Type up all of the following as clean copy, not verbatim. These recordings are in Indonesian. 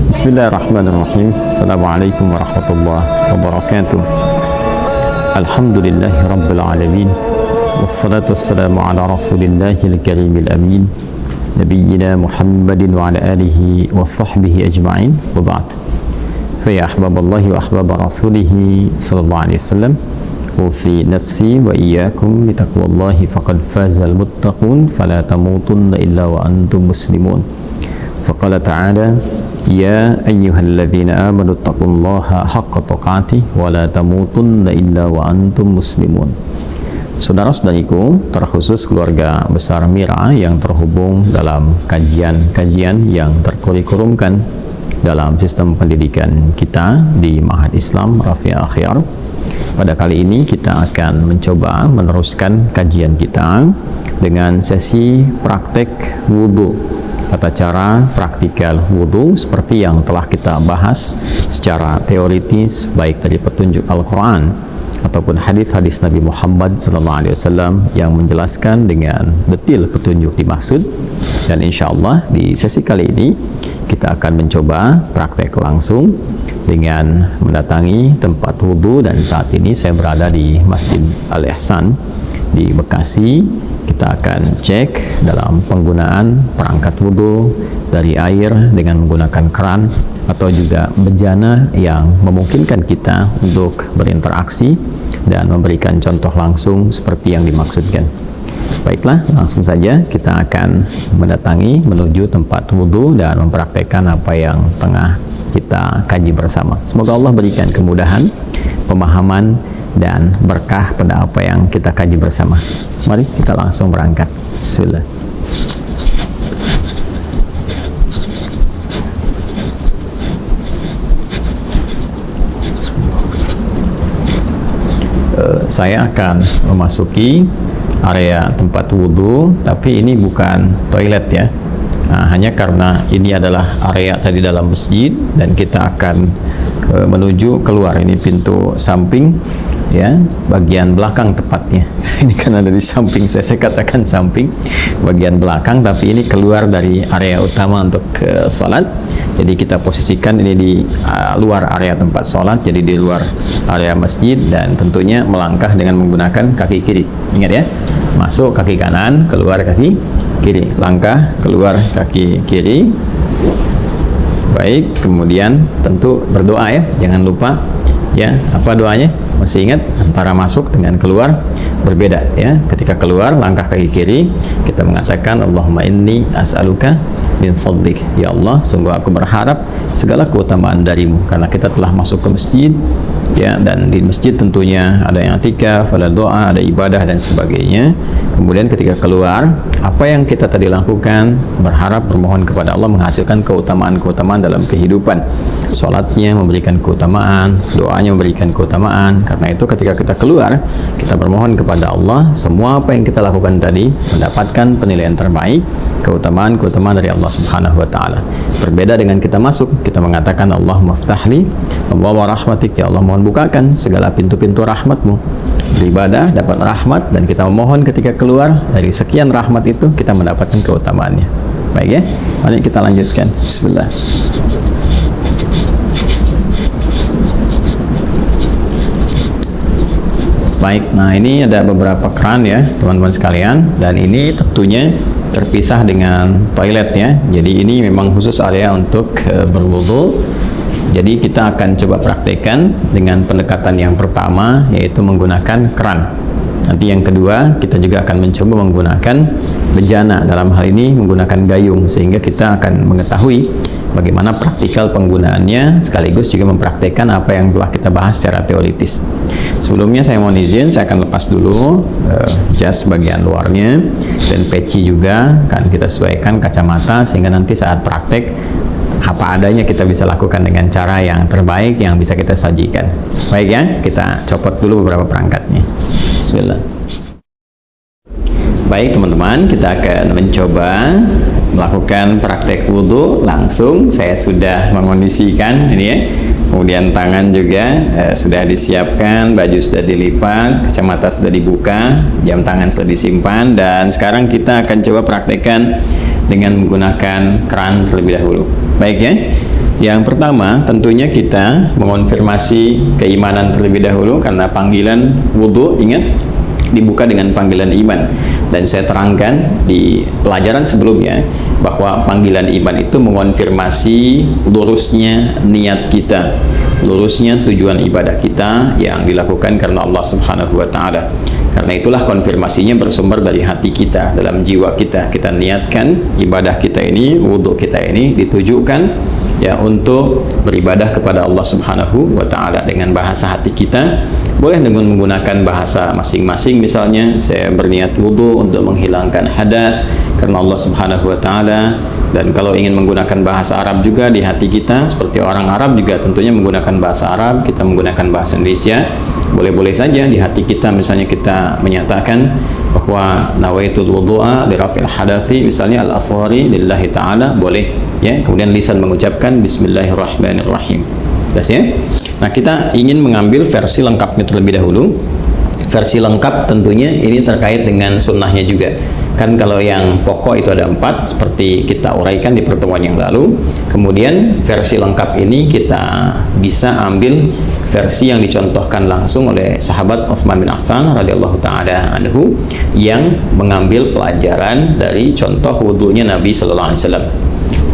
Bismillahirrahmanirrahim. Assalamualaikum warahmatullahi wabarakatuh. Alhamdulillahi rabbil alamin. Wassalatu wassalamu ala rasulillahil karimil amin. Nabiyyina Muhammadin wa ala alihi wa sahbihi ajma'in. Wa ba'd. Fa ya ahbaballahi wa ahbaba rasulihi sallallahu alaihi wasallam. Usi nafsi wa iyyakum bitaqwallahi faqad fazal muttaqun fala tamutunna illa wa antum muslimun. Faqala ta'ala ya ayyuhalladzina amanu taqullaha haqqa tuqatih wa la tamutunna illa wa antum muslimun. Saudara-saudariku, terkhusus keluarga besar Mira yang terhubung dalam kajian-kajian yang terkurikulumkan dalam sistem pendidikan kita di Ma'had Islam Rafi' Akhyar. Pada kali ini kita akan mencoba meneruskan kajian kita dengan sesi praktek wudhu, tata cara praktikal wudhu seperti yang telah kita bahas secara teoritis baik dari petunjuk Al-Quran ataupun hadis-hadis Nabi Muhammad SAW yang menjelaskan dengan detail petunjuk dimaksud. Dan insya Allah di sesi kali ini kita akan mencoba praktek langsung dengan mendatangi tempat wudhu, dan saat ini saya berada di Masjid Al-Ihsan di Bekasi. Kita akan cek dalam penggunaan perangkat wudhu dari air dengan menggunakan keran atau juga bejana yang memungkinkan kita untuk berinteraksi dan memberikan contoh langsung seperti yang dimaksudkan. Baiklah, langsung saja kita akan mendatangi menuju tempat wudhu dan mempraktekkan apa yang tengah kita kaji bersama. Semoga Allah berikan kemudahan, pemahaman, dan berkah pada apa yang kita kaji bersama. Mari kita langsung berangkat. Bismillah. Saya akan memasuki area tempat wudhu, tapi ini bukan toilet ya. Hanya karena ini adalah area tadi dalam masjid dan kita akan menuju keluar. Ini pintu samping ya, bagian belakang tepatnya. Ini kan ada di samping, saya katakan samping, bagian belakang, tapi ini keluar dari area utama untuk salat. Jadi kita posisikan ini di luar area tempat salat, jadi di luar area masjid, dan tentunya melangkah dengan menggunakan kaki kiri. Ingat ya, masuk kaki kanan, keluar kaki kiri, langkah keluar kaki kiri. Baik, kemudian tentu berdoa ya, jangan lupa ya. Apa doanya? Masih ingat? Antara masuk dengan keluar berbeda ya. Ketika keluar langkah kaki kiri, kita mengatakan Allahumma inni as'aluka min fadlik, ya Allah, sungguh aku berharap segala keutamaan darimu, karena kita telah masuk ke masjid ya, dan di masjid tentunya ada yang i'tikaf, ada doa, ada ibadah dan sebagainya. Kemudian ketika keluar, apa yang kita tadi lakukan, berharap, bermohon kepada Allah menghasilkan keutamaan-keutamaan dalam kehidupan. Salatnya memberikan keutamaan, doanya memberikan keutamaan. Karena itu ketika kita keluar, kita bermohon kepada Allah, semua apa yang kita lakukan tadi mendapatkan penilaian terbaik, keutamaan-keutamaan dari Allah Subhanahu wa ta'ala. Berbeda dengan kita masuk, kita mengatakan Allahumma ftahli wa rahmatik, ya Allah, mohon bukakan segala pintu-pintu rahmatmu. Beribadah dapat rahmat, dan kita memohon ketika keluar dari sekian rahmat itu kita mendapatkan keutamaannya. Baik ya, mari kita lanjutkan. Bismillah. Baik, nah ini ada beberapa keran ya teman-teman sekalian, dan ini tentunya terpisah dengan toilet ya. Jadi ini memang khusus area untuk berwudu. Jadi kita akan coba praktekkan dengan pendekatan yang pertama, yaitu menggunakan keran. Nanti yang kedua kita juga akan mencoba menggunakan bejana, dalam hal ini menggunakan gayung, sehingga kita akan mengetahui bagaimana praktikal penggunaannya, sekaligus juga mempraktekkan apa yang telah kita bahas secara teoritis. Sebelumnya saya mohon izin, saya akan lepas dulu jas bagian luarnya, dan peci juga kan kita sesuaikan kacamata, sehingga nanti saat praktek apa adanya kita bisa lakukan dengan cara yang terbaik yang bisa kita sajikan. Baik ya, kita copot dulu beberapa perangkatnya. Bismillah. Baik teman-teman, kita akan mencoba melakukan praktek wudhu langsung. Saya sudah mengondisikan ini ya, kemudian tangan juga sudah disiapkan, baju sudah dilipat, kacamata sudah dibuka, jam tangan sudah disimpan, dan sekarang kita akan coba praktekkan dengan menggunakan keran terlebih dahulu. Baik ya, Yang pertama, tentunya kita mengonfirmasi keimanan terlebih dahulu, karena panggilan wudhu, ingat, dibuka dengan panggilan iman. Dan saya terangkan di pelajaran sebelumnya bahwa panggilan iman itu mengonfirmasi lurusnya niat kita, lurusnya tujuan ibadah kita yang dilakukan karena Allah Subhanahu wa Ta'ala. Karena itulah konfirmasinya bersumber dari hati kita, dalam jiwa kita. Kita niatkan ibadah kita ini, wudhu kita ini ditujukan ya untuk beribadah kepada Allah Subhanahu wa Ta'ala dengan bahasa hati kita. Boleh dengan menggunakan bahasa masing-masing, misalnya saya berniat wudhu untuk menghilangkan hadas karena Allah Subhanahu wa Ta'ala. Dan kalau ingin menggunakan bahasa Arab juga di hati kita, seperti orang Arab juga tentunya menggunakan bahasa Arab, kita menggunakan bahasa Indonesia, boleh-boleh saja di hati kita. Misalnya kita menyatakan bahwa nawaitul wudhu'a lirafil hadathi, misalnya al-asghari lillahi ta'ala, boleh ya. Kemudian lisan mengucapkan bismillahirrahmanirrahim. Jelas ya? Nah, kita ingin mengambil versi lengkapnya terlebih dahulu. Versi lengkap tentunya ini terkait dengan sunnahnya juga. Kan kalau yang pokok itu ada 4, seperti kita uraikan di pertemuan yang lalu. Kemudian versi lengkap ini kita bisa ambil versi yang dicontohkan langsung oleh sahabat Utsman bin Affan radhiyallahu taala anhu, yang mengambil pelajaran dari contoh wudhunya Nabi sallallahu alaihi wasallam.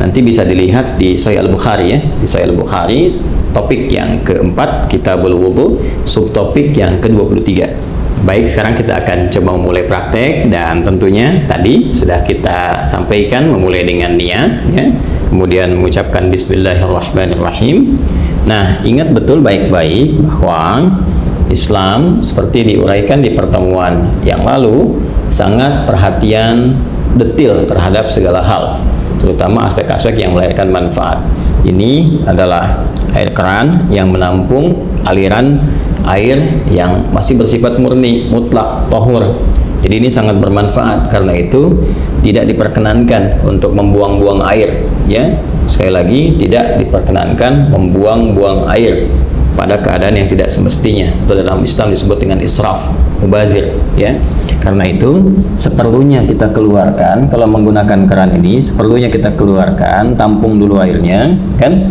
Nanti bisa dilihat di Sahih Al-Bukhari ya, di Sahih Al-Bukhari topik yang keempat, Kitabul Wudhu, subtopik yang ke-23. Baik, sekarang kita akan coba memulai praktek, dan tentunya tadi sudah kita sampaikan memulai dengan niat ya, kemudian mengucapkan bismillahirrahmanirrahim. Nah, ingat betul baik-baik bahwa Islam seperti diuraikan di pertemuan yang lalu sangat perhatian detil terhadap segala hal, terutama aspek-aspek yang melahirkan manfaat. Ini adalah air keran yang menampung aliran air yang masih bersifat murni, mutlak, tahur. Jadi ini sangat bermanfaat. Karena itu tidak diperkenankan untuk membuang-buang air ya. Sekali lagi, tidak diperkenankan membuang-buang air pada keadaan yang tidak semestinya. Itu dalam Islam disebut dengan israf, mubazir ya. Karena itu seperlunya kita keluarkan, kalau menggunakan keran ini seperlunya kita keluarkan, tampung dulu airnya kan.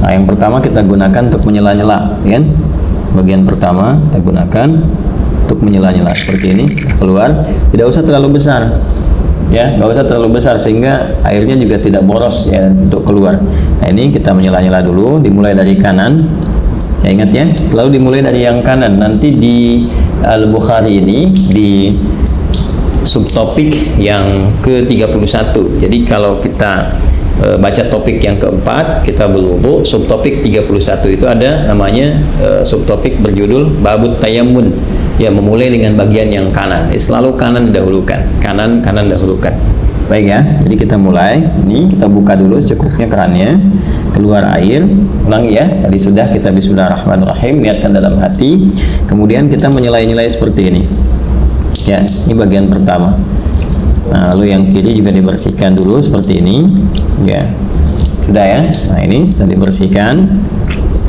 Nah, yang pertama kita gunakan untuk menyela-nyela kan. Bagian pertama kita gunakan untuk menyela-nyela seperti ini, keluar, tidak usah terlalu besar ya, nggak usah terlalu besar sehingga airnya juga tidak boros ya untuk keluar. Nah, ini kita menyela-nyela dulu, dimulai dari kanan ya, ingat ya, selalu dimulai dari yang kanan. Nanti di Al-Bukhari ini di subtopik yang ke-31. Jadi kalau kita baca topik yang keempat, kita berwudu, subtopik 31 itu ada namanya subtopik berjudul babut tayammun ya, memulai dengan bagian yang kanan. Selalu kanan didahulukan, kanan dahulukan. Baik ya, jadi kita mulai. Ini kita buka dulu secukupnya kerannya, keluar air, ulangi ya. Tadi sudah kita bismillahirrahmanirrahim, niatkan dalam hati. Kemudian kita menyela-nyelai seperti ini ya, ini bagian pertama. Nah, lalu yang kiri juga dibersihkan dulu seperti ini ya, sudah ya. Nah, ini sudah dibersihkan.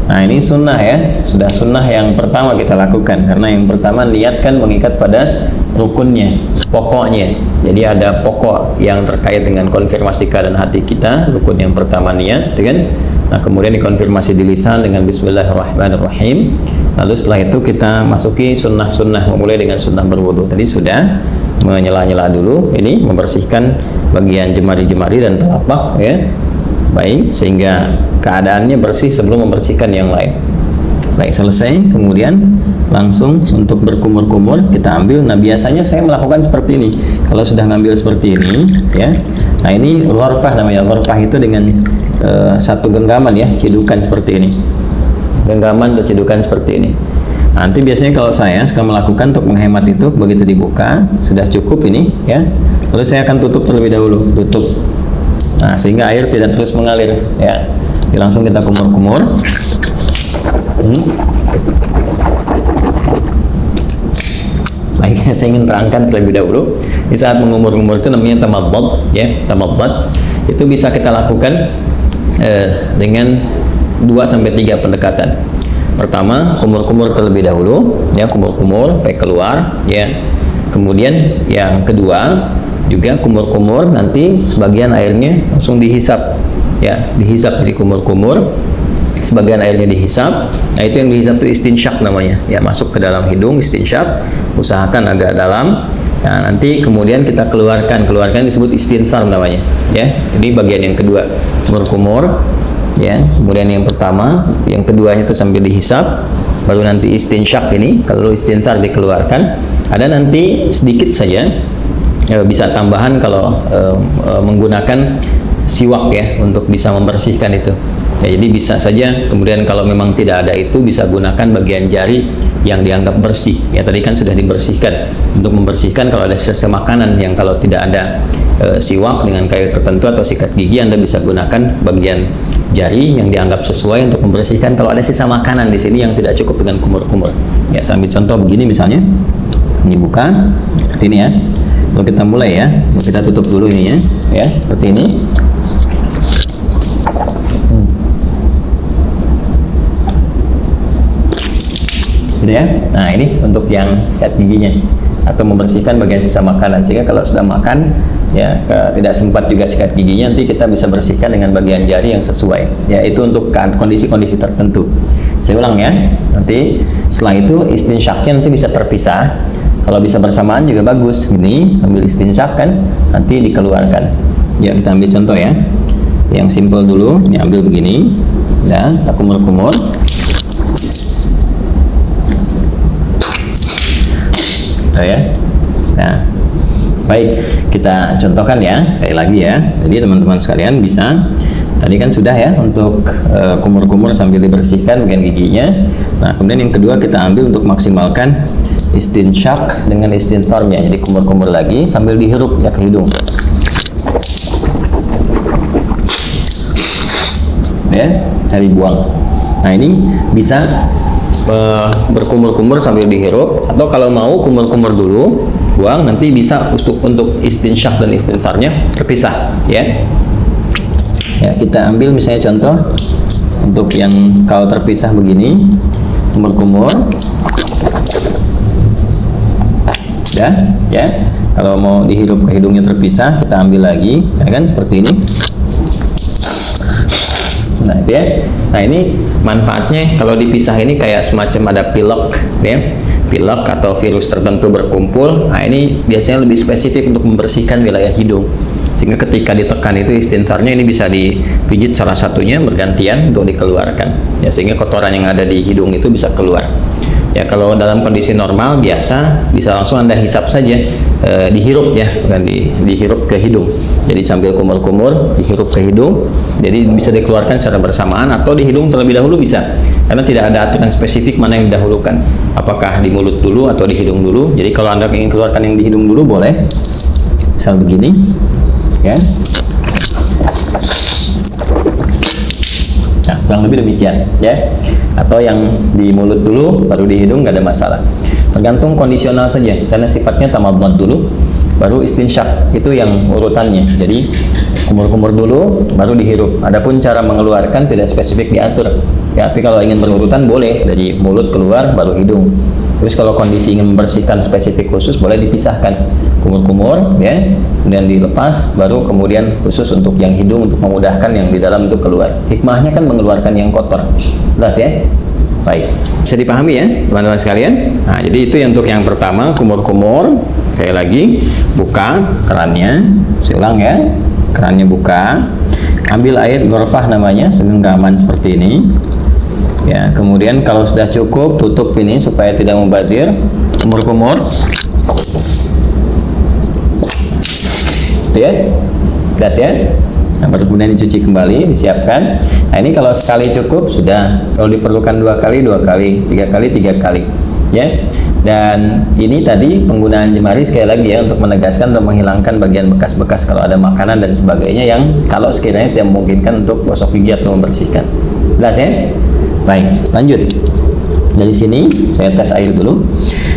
Nah, ini sunnah ya, sudah sunnah yang pertama kita lakukan, karena yang pertama niatkan mengikat pada rukunnya, pokoknya. Jadi ada pokok yang terkait dengan konfirmasi keadaan hati kita. Rukun yang pertama niat kan. Nah, kemudian dikonfirmasi di lisan dengan bismillahirrahmanirrahim. Lalu setelah itu kita masuki sunnah-sunnah, memulai dengan sunnah berwudu. Tadi sudah menyela-nyela dulu, ini membersihkan bagian jemari-jemari dan telapak ya. Baik, sehingga keadaannya bersih sebelum membersihkan yang lain. Baik, selesai, kemudian langsung untuk berkumur-kumur kita ambil. Nah, biasanya saya melakukan seperti ini. Kalau sudah ngambil seperti ini ya. Nah, ini ghurfah namanya. Ghurfah itu dengan satu genggaman ya, cidukan seperti ini. Genggaman atau cidukan seperti ini. Nanti biasanya kalau saya suka melakukan untuk menghemat itu, begitu dibuka sudah cukup ini ya. Lalu saya akan tutup terlebih dahulu, tutup. Nah, sehingga air tidak terus mengalir ya. Jadi langsung kita kumur-kumur. Baik, saya ingin terangkan terlebih dahulu. Di saat mengumur-umur itu namanya tamadmad ya, tamadmad. Itu bisa kita lakukan dengan 2-3 pendekatan. Pertama, kumur-kumur terlebih dahulu ya, kumur-kumur sampai keluar ya. Kemudian yang kedua juga kumur-kumur, nanti sebagian airnya langsung dihisap ya, dihisap jadi kumur-kumur, sebagian airnya dihisap. Nah, itu yang dihisap itu istinshaq namanya, ya, masuk ke dalam hidung, istinshaq, usahakan agak dalam. Nah, nanti kemudian kita keluarkan disebut istinthar namanya, ya. Jadi bagian yang kedua, kumur-kumur, ya. Kemudian yang pertama, yang keduanya itu sambil dihisap, baru nanti istinshaq ini, kalau istinthar dikeluarkan. Ada nanti sedikit saja, bisa tambahan kalau menggunakan siwak, ya, untuk bisa membersihkan itu. Ya, jadi bisa saja kemudian kalau memang tidak ada itu bisa gunakan bagian jari yang dianggap bersih. Ya, tadi kan sudah dibersihkan. Untuk membersihkan kalau ada sisa makanan yang kalau tidak ada siwak dengan kayu tertentu atau sikat gigi, Anda bisa gunakan bagian jari yang dianggap sesuai untuk membersihkan kalau ada sisa makanan di sini yang tidak cukup dengan kumur-kumur. Ya, sambil contoh begini misalnya. Ini buka seperti ini, ya. Lalu kita mulai, ya. Lalu kita tutup dulu ini, ya, seperti ini. Gitu, ya. Nah, ini untuk yang sikat giginya atau membersihkan bagian sisa makanan, sehingga kalau sudah makan, ya, tidak sempat juga sikat giginya, nanti kita bisa bersihkan dengan bagian jari yang sesuai. Ya, itu untuk kondisi-kondisi tertentu. Saya ulang, ya. Nanti setelah itu istinshaqnya nanti bisa terpisah. Kalau bisa bersamaan juga bagus. Gini, ambil istinshaq kan, nanti dikeluarkan. Ya, kita ambil contoh, ya. Yang simple dulu, ini ambil begini. Ya, kita kumur-kumur. Ya. Nah, baik, kita contohkan, ya, sekali lagi, ya. Jadi teman-teman sekalian bisa, tadi kan sudah, ya, untuk kumur-kumur sambil dibersihkan bagian giginya. Nah, kemudian yang kedua kita ambil untuk maksimalkan istinshaq dengan istintharnya, jadi kumur-kumur lagi sambil dihirup, ya, ke hidung. Ya, dari buang. Nah, ini bisa berkumur-kumur sambil dihirup, atau kalau mau kumur-kumur dulu, buang, nanti bisa untuk istinshaq dan istintharnya terpisah, ya. Ya, kita ambil misalnya contoh untuk yang kalau terpisah begini, kumur-kumur, ya. Kalau mau dihirup ke hidungnya terpisah, kita ambil lagi, ya kan, seperti ini. Nah, itu, ya. Nah, ini manfaatnya kalau dipisah ini kayak semacam ada pilek, ya. Pilek atau virus tertentu berkumpul. Nah, ini biasanya lebih spesifik untuk membersihkan wilayah hidung. Sehingga ketika ditekan itu istintharnya ini bisa dipijit salah satunya bergantian untuk dikeluarkan. Ya, sehingga kotoran yang ada di hidung itu bisa keluar. Ya, kalau dalam kondisi normal biasa bisa langsung Anda hisap saja, dihirup, ya, bukan dihirup ke hidung. Jadi sambil kumur-kumur dihirup ke hidung, jadi bisa dikeluarkan secara bersamaan atau di hidung terlebih dahulu bisa, karena tidak ada aturan spesifik mana yang didahulukan, apakah di mulut dulu atau di hidung dulu. Jadi kalau Anda ingin keluarkan yang di hidung dulu boleh, misal begini, ya. Nah, kurang lebih demikian, ya. Atau yang di mulut dulu baru di hidung, nggak ada masalah, tergantung kondisional saja, karena sifatnya tamadmad dulu baru istinshaq, itu yang urutannya. Jadi kumur-kumur dulu baru dihirup. Adapun cara mengeluarkan tidak spesifik diatur, ya, tapi kalau ingin berurutan boleh dari mulut keluar baru hidung. Terus kalau kondisi ingin membersihkan spesifik khusus boleh dipisahkan, kumur-kumur, ya, kemudian dilepas, baru kemudian khusus untuk yang hidung untuk memudahkan yang di dalam itu keluar. Hikmahnya kan mengeluarkan yang kotor. Jelas, ya? Baik, bisa dipahami, ya, teman-teman sekalian? Nah, jadi itu untuk yang pertama, kumur-kumur. Sekali lagi, buka kerannya. Saya ulang, ya. Kerannya buka. Ambil air ghurfah namanya, segenggaman seperti ini. Ya, kemudian kalau sudah cukup, tutup ini supaya tidak mubazir. Kumur-kumur. Ya, jelas, ya. Nah, baru kemudian dicuci kembali, disiapkan. Nah, ini kalau sekali cukup sudah. Kalau diperlukan 2 kali, 2 kali, 3 kali, 3 kali, ya. Dan ini tadi penggunaan jemari sekali lagi, ya, untuk menegaskan, untuk menghilangkan bagian bekas-bekas kalau ada makanan dan sebagainya yang kalau sekiranya tidak memungkinkan untuk gosok gigi atau membersihkan. Jelas, ya? Baik, lanjut. Dari sini saya tes air dulu.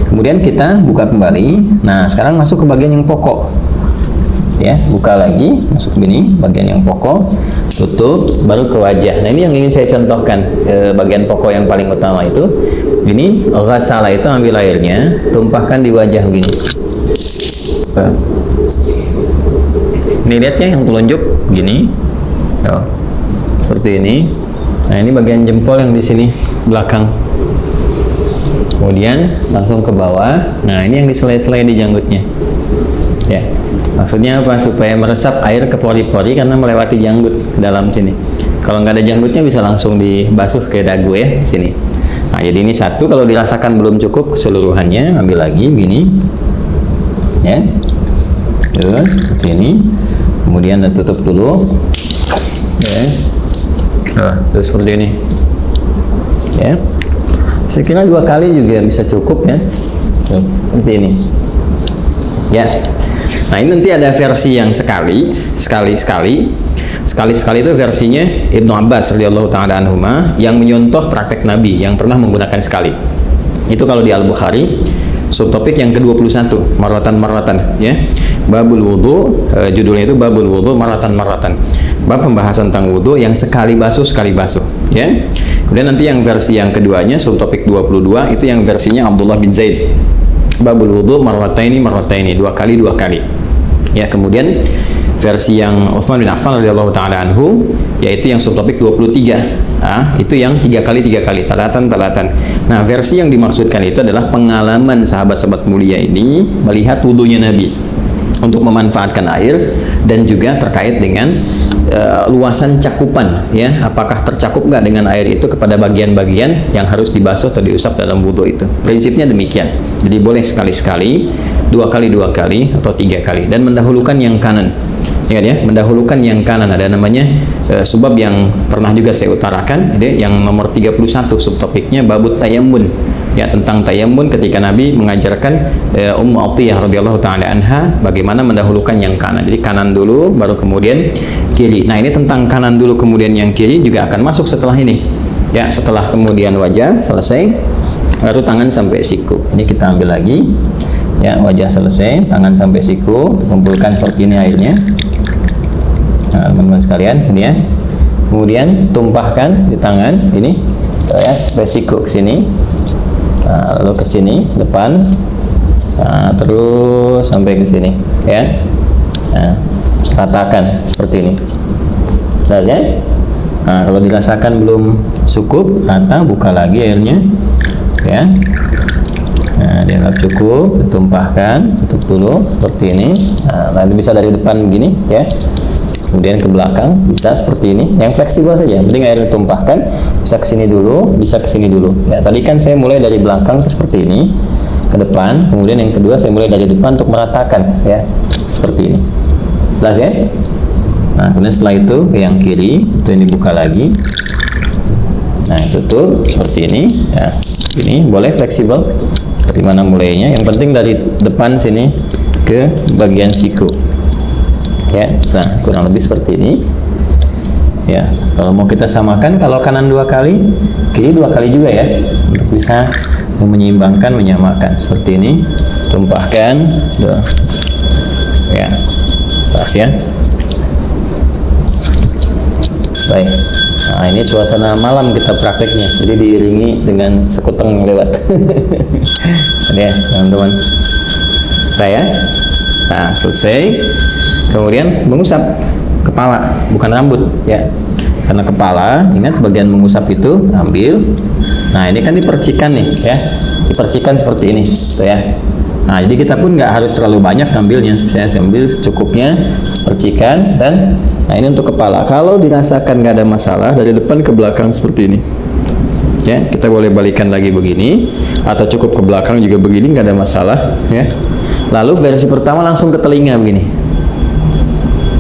Kemudian kita buka kembali. Nah, sekarang masuk ke bagian yang pokok. Ya, buka lagi, masuk begini, bagian yang pokok, tutup, baru ke wajah. Nah, ini yang ingin saya contohkan, bagian pokok yang paling utama itu. Ini ghasala itu ambil airnya, tumpahkan di wajah begini. Ini lihatnya yang telunjuk gini. seperti ini. Nah, ini bagian jempol yang di sini belakang. Kemudian langsung ke bawah. Nah, ini yang diselai-selai di janggutnya. Ya, maksudnya apa? Supaya meresap air ke pori-pori karena melewati janggut dalam sini. Kalau nggak ada janggutnya bisa langsung dibasuh ke dagu ya, di sini. Nah, jadi ini satu, kalau dirasakan belum cukup keseluruhannya, ambil lagi begini. Ya. Terus seperti ini. Kemudian tutup dulu. Ya. Terus seperti ini. Ya. Saya kira 2 kali juga bisa cukup ya. Seperti ini. Ya. Nah, ini nanti ada versi yang sekali itu versinya Ibnu Abbas radhiyallahu taala anhuma yang menyontoh praktek Nabi yang pernah menggunakan sekali. Itu kalau di Al-Bukhari, subtopik yang ke-21, marratan ya. Babul wudu, judulnya itu Babul wudu marratan. Bab pembahasan tentang wudu yang sekali basuh ya. Kemudian nanti yang versi yang keduanya, subtopik 22, itu yang versinya Abdullah bin Zaid. Babul wudu marrataini, 2 kali. Ya, kemudian versi yang Utsman bin Affan radhiyallahu taala anhu, yaitu yang subtopik 23. Itu yang 3 kali, talatan. Nah, versi yang dimaksudkan itu adalah pengalaman sahabat-sahabat mulia ini melihat wudunya Nabi untuk memanfaatkan air, dan juga terkait dengan luasan cakupan ya, apakah tercakup nggak dengan air itu kepada bagian-bagian yang harus dibasuh atau diusap dalam wudu itu. Prinsipnya demikian. Jadi boleh sekali-sekali, 2 kali, atau 3 kali, dan mendahulukan yang kanan. Ingat ya, mendahulukan yang kanan. Ada namanya subbab yang pernah juga saya utarakan, yang nomor 31 subtopiknya babut tayammun. Ya, tentang tayammun ketika Nabi mengajarkan Ummu Atiyah radhiyallahu taala anha bagaimana mendahulukan yang kanan. Jadi kanan dulu baru kemudian kiri. Nah, ini tentang kanan dulu kemudian yang kiri juga akan masuk setelah ini. Ya, setelah kemudian wajah selesai, baru tangan sampai siku. Ini kita ambil lagi. Ya, wajah selesai, tangan sampai siku, kumpulkan seperti ini airnya. Nah, teman-teman sekalian, ini ya. Kemudian tumpahkan di tangan ini, ya, sampai siku ke sini. Nah, lalu ke sini depan, nah, terus sampai ke sini ya. Nah, ratakan seperti ini. Jelas ya? Nah, kalau dirasakan belum cukup rata, buka lagi airnya ya. Nah, dianggap cukup, ditumpahkan, tutup dulu seperti ini. Nah, nanti bisa dari depan begini ya, kemudian ke belakang bisa seperti ini, yang fleksibel saja. Penting air ditumpahkan, bisa ke sini dulu, bisa ke sini dulu. Ya, tadi kan saya mulai dari belakang itu seperti ini, ke depan. Kemudian yang kedua saya mulai dari depan untuk meratakan, ya, seperti ini. Jelas ya? Nah, kemudian setelah itu ke yang kiri, itu ini buka lagi. Nah, tutup seperti ini. Ya, ini boleh fleksibel. Dari mana mulainya? Yang penting dari depan sini ke bagian siku. Ya, nah kurang lebih seperti ini. Ya, kalau mau kita samakan, kalau kanan 2 kali, kiri 2 kali juga ya, untuk bisa menyeimbangkan, menyamakan seperti ini. Tumpahkan, ya, pas ya. Baik. Nah, ini suasana malam kita prakteknya, jadi diiringi dengan sekuteng lewat. Ya, teman-teman. Saya, nah selesai. Kemudian mengusap kepala, bukan rambut ya, karena kepala, ingat bagian mengusap itu ambil. Nah, ini kan dipercikan nih ya, dipercikan seperti ini tuh ya. Nah, jadi kita pun nggak harus terlalu banyak ngambilnya, saya ambil secukupnya, percikan. Dan nah, ini untuk kepala. Kalau dirasakan nggak ada masalah, dari depan ke belakang seperti ini ya, kita boleh balikan lagi begini, atau cukup ke belakang juga begini, nggak ada masalah ya. Lalu versi pertama langsung ke telinga begini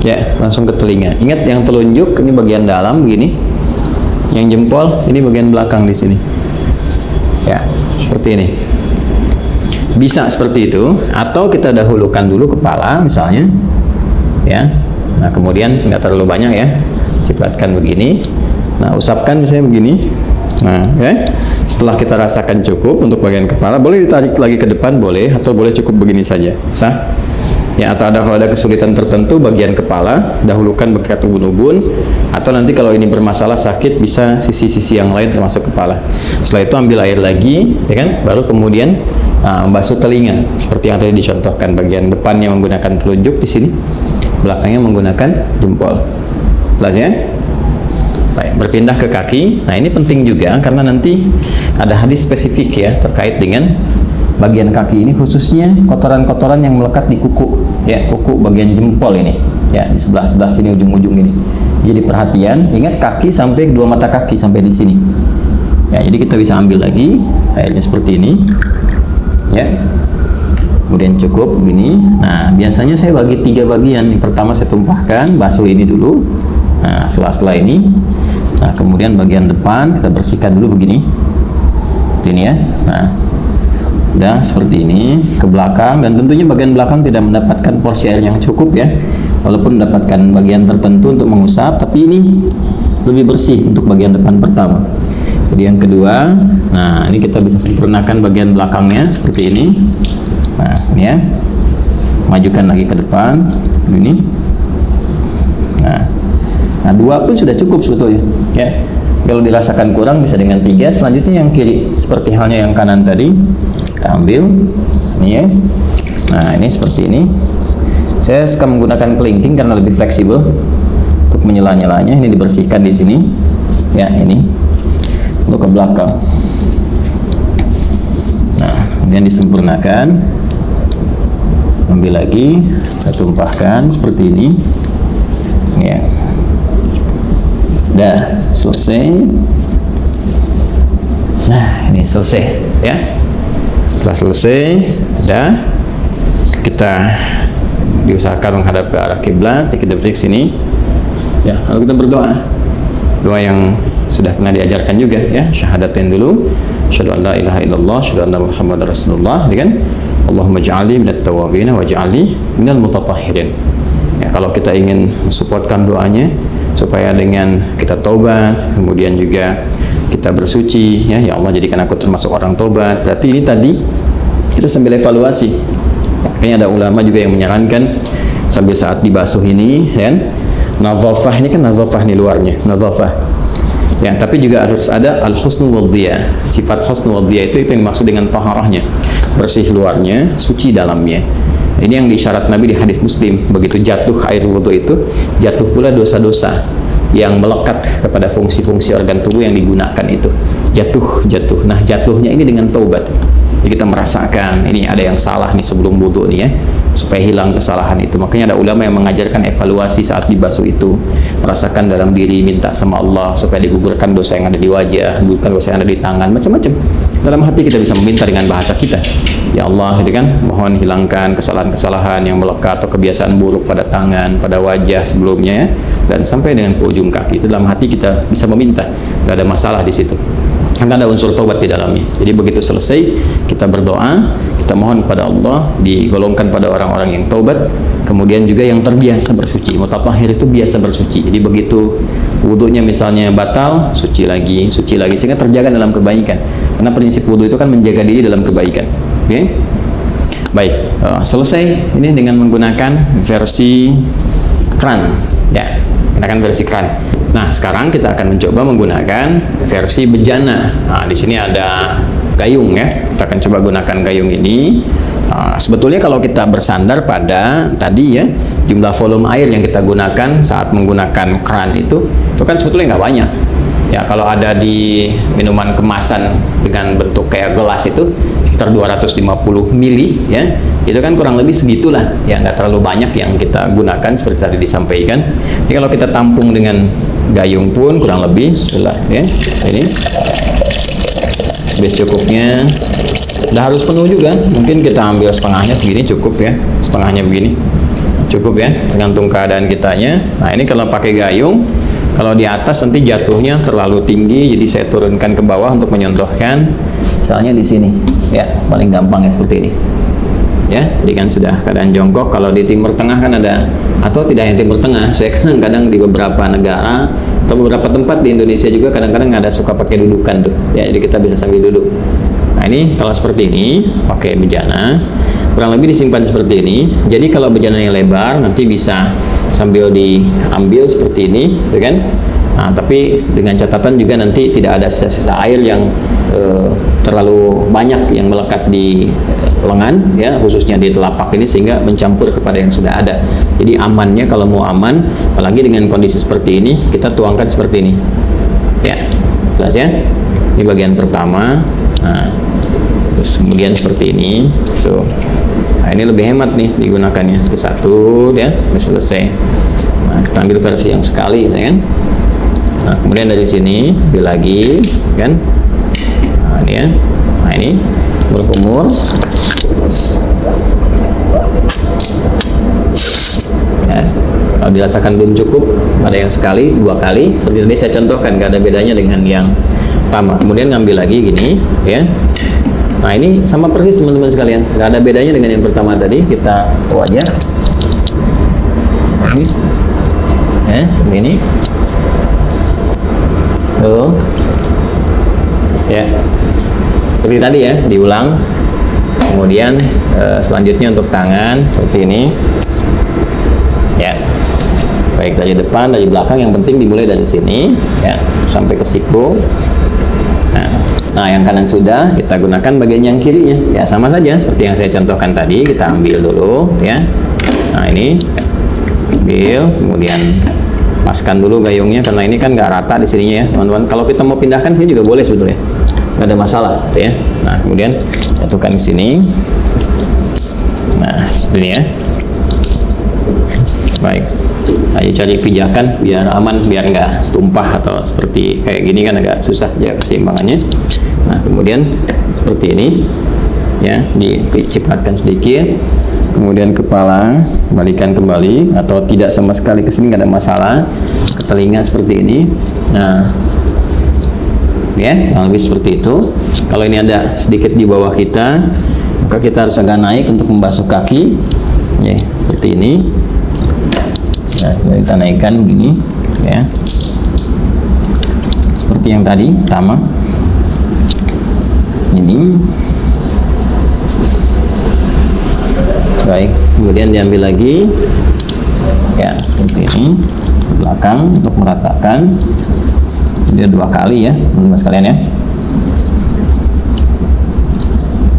ya, langsung ke telinga. Ingat yang telunjuk ini bagian dalam begini, yang jempol ini bagian belakang di sini ya, seperti ini. Bisa seperti itu, atau kita dahulukan dulu kepala misalnya ya. Nah, kemudian nggak terlalu banyak ya, cipratkan begini. Nah, usapkan misalnya begini. Nah ya, setelah kita rasakan cukup untuk bagian kepala, boleh ditarik lagi ke depan, boleh, atau boleh cukup begini saja, sah ya. Atau kalau ada kesulitan tertentu bagian kepala, dahulukan bekas ubun-ubun, atau nanti kalau ini bermasalah sakit, bisa sisi-sisi yang lain termasuk kepala. Setelah itu ambil air lagi ya kan, baru kemudian membasuh telinga seperti yang tadi dicontohkan. Bagian depannya menggunakan telunjuk di sini, belakangnya menggunakan jempol. Jelas ya? Baik, berpindah ke kaki. Nah, ini penting juga karena nanti ada hadis spesifik ya terkait dengan bagian kaki ini, khususnya kotoran-kotoran yang melekat di kuku ya, kuku bagian jempol ini ya, di sebelah-sebelah sini, ujung-ujung ini. Jadi perhatian, ingat kaki sampai dua mata kaki sampai di sini ya. Jadi kita bisa ambil lagi airnya seperti ini ya, kemudian cukup begini. Nah, biasanya saya bagi 3 bagian. Yang pertama saya tumpahkan, basuh ini dulu, nah sela-sela ini. Nah, kemudian bagian depan kita bersihkan dulu begini, ini ya. Nah, udah seperti ini ke belakang, dan tentunya bagian belakang tidak mendapatkan porsi air yang cukup ya, walaupun mendapatkan bagian tertentu untuk mengusap, tapi ini lebih bersih untuk bagian depan pertama. Jadi yang kedua, nah ini kita bisa sempurnakan bagian belakangnya seperti ini. Nah ini ya, majukan lagi ke depan ini. Nah 2 pun sudah cukup sebetulnya ya. Kalau dirasakan kurang bisa dengan 3. Selanjutnya yang kiri, seperti halnya yang kanan tadi, kita ambil ini ya. Nah ini seperti ini. Saya suka menggunakan kelingking karena lebih fleksibel untuk menyela-nyelanya. Ini dibersihkan di sini ya, ini untuk ke belakang. Nah kemudian disempurnakan, ambil lagi, kita tumpahkan seperti ini ya. Dah selesai. Nah ini selesai ya. Setelah selesai, dah kita diusahakan menghadap ke arah kiblat. Kita berdiri sini ya, lalu kita berdoa, doa yang sudah pernah diajarkan juga ya, syahadatain dulu, asyhadu an la ilaha illallah, asyhadu anna muhammadar rasulullah, dengan Allahumma ja'alni minat tawabin wa ja'alni minal mutatahhirin. Ya, kalau kita ingin supportkan doanya supaya dengan kita taubat, kemudian juga kita bersuci ya, ya Allah jadikan aku termasuk orang taubat. Berarti ini tadi kita sambil evaluasi. Makanya ada ulama juga yang menyarankan sambil saat dibasuh ini kan, nadhafah ini kan, nadhafah ini luarnya, nadhafah ya, tapi juga harus ada al-husnu wadhiyah. Sifat husnu wadhiyah itu yang dimaksud dengan taharahnya, bersih luarnya, suci dalamnya. Ini yang diisyarat Nabi di hadis Muslim, begitu jatuh air wudhu itu, jatuh pula dosa-dosa yang melekat kepada fungsi-fungsi organ tubuh yang digunakan itu. Jatuh. Nah, jatuhnya ini dengan taubat. Jadi kita merasakan ini ada yang salah nih sebelum wudhu nih ya, supaya hilang kesalahan itu. Makanya ada ulama yang mengajarkan evaluasi saat dibasuh itu, merasakan dalam diri, minta sama Allah supaya digugurkan dosa yang ada di wajah, digugurkan dosa yang ada di tangan, macam-macam. Dalam hati kita bisa meminta dengan bahasa kita, ya Allah, gitu kan, mohon hilangkan kesalahan-kesalahan yang melekat atau kebiasaan buruk pada tangan, pada wajah sebelumnya ya, dan sampai dengan ke ujung kaki. Itu dalam hati kita bisa meminta, tidak ada masalah di situ. Karena ada unsur taubat di dalamnya. Jadi begitu selesai kita berdoa, kita mohon kepada Allah, digolongkan pada orang-orang yang taubat, kemudian juga yang terbiasa bersuci. Mutatahhir itu biasa bersuci. Jadi begitu wudunya misalnya batal, suci lagi, sehingga terjaga dalam kebaikan. Karena prinsip wudu itu kan menjaga diri dalam kebaikan. Oke? Okay? Baik, selesai ini dengan menggunakan versi kran ya, gunakan versi kran. Nah, sekarang kita akan mencoba menggunakan versi bejana. Nah, di sini ada gayung ya. Kita akan coba gunakan gayung ini. Sebetulnya kalau kita bersandar pada tadi ya, jumlah volume air yang kita gunakan saat menggunakan kran itu kan sebetulnya nggak banyak. Ya, kalau ada di minuman kemasan dengan bentuk kayak gelas itu sekitar 250 mili ya, itu kan kurang lebih segitulah ya, nggak terlalu banyak yang kita gunakan seperti tadi disampaikan. Jadi kalau kita tampung dengan gayung pun kurang lebih sebelah ya, ini habis cukupnya. Udah harus penuh juga, mungkin kita ambil setengahnya, segini cukup ya, setengahnya begini cukup ya, tergantung keadaan kitanya. Nah ini kalau pakai gayung, kalau di atas nanti jatuhnya terlalu tinggi, jadi saya turunkan ke bawah untuk menyontohkan, misalnya di sini ya, paling gampang ya seperti ini ya. Jadi kan sudah keadaan jongkok. Kalau di Timur Tengah kan ada, atau tidak yang Timur Tengah, saya kadang-kadang di beberapa negara atau beberapa tempat di Indonesia juga kadang-kadang ada suka pakai dudukan tuh ya, jadi kita bisa sambil duduk. Nah ini kalau seperti ini pakai bejana, kurang lebih disimpan seperti ini. Jadi kalau bejana yang lebar nanti bisa sambil diambil seperti ini, ya kan? Nah, tapi dengan catatan juga nanti tidak ada sisa-sisa air yang terlalu banyak yang melekat di lengan ya, khususnya di telapak ini, sehingga mencampur kepada yang sudah ada. Jadi amannya, kalau mau aman, apalagi dengan kondisi seperti ini, kita tuangkan seperti ini Jelas ya? Ini bagian pertama. Nah, terus kemudian seperti ini. So, nah ini lebih hemat nih digunakannya. Itu satu ya, sudah selesai. Nah, kita ambil versi yang sekali, ya kan? Nah, kemudian dari sini ambil lagi, kan? Nah, ini ya. Nah, ini berkumur. Ya, kalau dirasakan belum cukup, ada yang sekali, 2 kali. Seperti tadi saya contohkan, nggak ada bedanya dengan yang pertama. Kemudian ngambil lagi gini, ya. Nah, ini sama persis teman-teman sekalian, nggak ada bedanya dengan yang pertama tadi. Kita tahu aja. Ini, ya, seperti ini. Tuh, ya. Seperti tadi ya, diulang. Kemudian selanjutnya untuk tangan seperti ini. Ya, baik dari depan, dari belakang, yang penting dimulai dari sini, ya, sampai ke siku. Nah, yang kanan sudah, kita gunakan bagian yang kirinya. Ya, sama saja seperti yang saya contohkan tadi. Kita ambil dulu, ya. Nah, ini ambil, kemudian paskan dulu gayungnya karena ini kan nggak rata di sininya ya, teman-teman. Kalau kita mau pindahkan sini juga boleh sebetulnya, nggak ada masalah, ya. Nah, kemudian jatuhkan di sini. Nah, seperti ini ya. Baik, ayo cari pijakan biar aman, biar nggak tumpah atau seperti kayak gini kan agak susah jaga keseimbangannya. Nah, kemudian seperti ini ya, dicipratkan sedikit, kemudian kepala balikan kembali atau tidak sama sekali ke sini, nggak ada masalah. Ke telinga seperti ini. Nah, ya, yang lebih seperti itu. Kalau ini ada sedikit di bawah kita, maka kita harus agak naik untuk membasuh kaki, ya, seperti ini. Nah, kita naikkan begini, ya, seperti yang tadi pertama. Ini, baik. Kemudian diambil lagi, ya, seperti ini, ke belakang untuk meratakan. Dia 2 kali ya, teman-teman sekalian ya.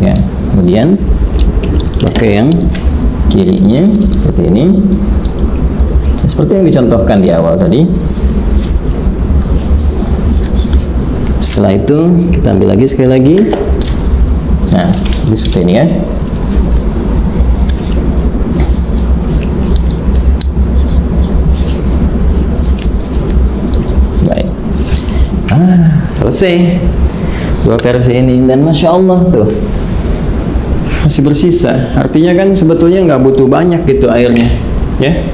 Ya, kemudian pakai yang kirinya seperti ini. Seperti yang dicontohkan di awal tadi. Setelah itu kita ambil lagi sekali lagi. Nah, ini seperti ini ya. Baik. Selesai 2 versi ini, dan masya Allah tuh masih bersisa. Artinya kan sebetulnya nggak butuh banyak gitu airnya, ya.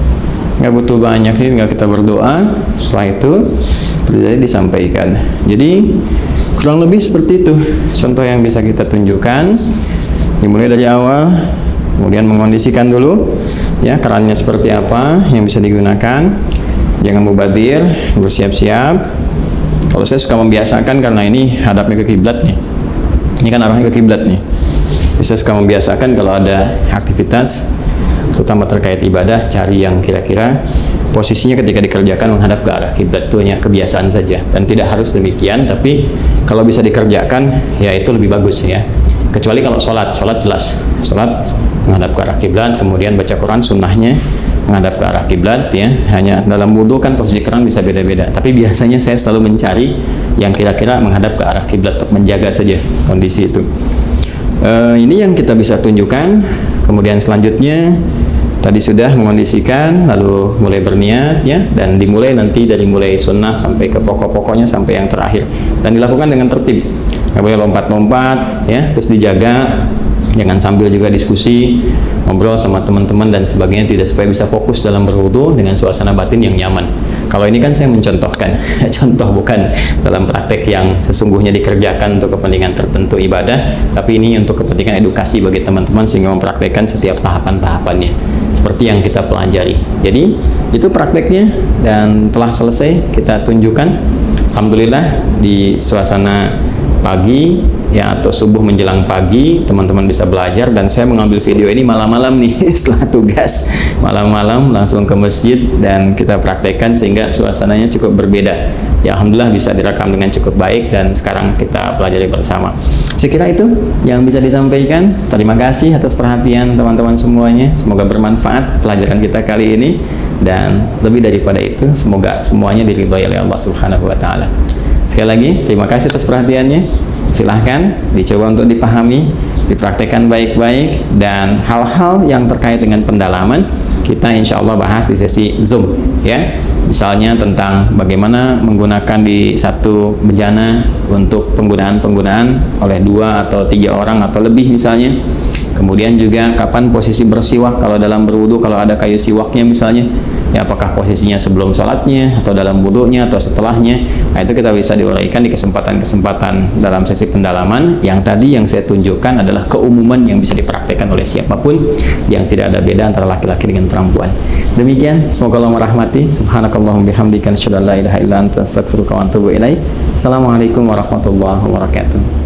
Nggak butuh banyak, ini nggak kita berdoa. Setelah itu seperti disampaikan. Jadi kurang lebih seperti itu contoh yang bisa kita tunjukkan. Dimulai dari awal, kemudian mengkondisikan dulu ya kerannya seperti apa yang bisa digunakan. Jangan mubadir, bersiap-siap. Kalau saya suka membiasakan karena ini hadapnya ke kiblat nih. Ini kan arahnya ke kiblat nih. Bisa suka membiasakan kalau ada aktivitas terutama terkait ibadah, cari yang kira-kira posisinya ketika dikerjakan menghadap ke arah kiblat. Itu hanya kebiasaan saja dan tidak harus demikian, tapi kalau bisa dikerjakan ya itu lebih bagus ya. Kecuali kalau sholat jelas, sholat menghadap ke arah kiblat, kemudian baca Quran sunnahnya menghadap ke arah kiblat ya. Hanya dalam wudhu kan posisi keran bisa beda-beda, tapi biasanya saya selalu mencari yang kira-kira menghadap ke arah kiblat untuk menjaga saja kondisi itu. Ini yang kita bisa tunjukkan. Kemudian selanjutnya tadi sudah mengondisikan, lalu mulai berniat ya, dan dimulai nanti dari mulai sunnah sampai ke pokok-pokoknya sampai yang terakhir, dan dilakukan dengan tertib, nggak boleh lompat-lompat ya, terus dijaga, jangan sambil juga diskusi, ngobrol sama teman-teman dan sebagainya, tidak, supaya bisa fokus dalam berwudu dengan suasana batin yang nyaman. Kalau ini kan saya mencontohkan contoh, bukan dalam praktek yang sesungguhnya dikerjakan untuk kepentingan tertentu ibadah, tapi ini untuk kepentingan edukasi bagi teman-teman sehingga mempraktekkan setiap tahapan-tahapannya seperti yang kita pelajari. Jadi itu prakteknya dan telah selesai kita tunjukkan. Alhamdulillah di suasana pagi ya, atau subuh menjelang pagi, teman-teman bisa belajar, dan saya mengambil video ini malam-malam nih setelah tugas, malam-malam langsung ke masjid dan kita praktekkan sehingga suasananya cukup berbeda ya. Alhamdulillah bisa direkam dengan cukup baik dan sekarang kita pelajari bersama. Saya kira itu yang bisa disampaikan. Terima kasih atas perhatian teman-teman semuanya, semoga bermanfaat pelajaran kita kali ini, dan lebih daripada itu semoga semuanya diridhoi oleh Allah Subhanahu wa Ta'ala. Sekali lagi, terima kasih atas perhatiannya. Silahkan dicoba untuk dipahami, dipraktekkan baik-baik, dan hal-hal yang terkait dengan pendalaman kita insya Allah bahas di sesi Zoom ya. Misalnya tentang bagaimana menggunakan di satu bejana untuk penggunaan oleh 2 atau 3 orang atau lebih misalnya. Kemudian juga kapan posisi bersiwak kalau dalam berwudu, kalau ada kayu siwaknya misalnya, ya apakah posisinya sebelum salatnya atau dalam wudunya atau setelahnya. Nah, itu kita bisa diuraikan di kesempatan-kesempatan dalam sesi pendalaman. Yang tadi yang saya tunjukkan adalah keumuman yang bisa dipraktekkan oleh siapapun, yang tidak ada beda antara laki-laki dengan perempuan. Demikian, semoga Allah merahmati. Subhanakallahumma bihamdika asyhadu an la ilaha illa anta astaghfiruka wa atubu ilaik. Assalamualaikum warahmatullahi wabarakatuh.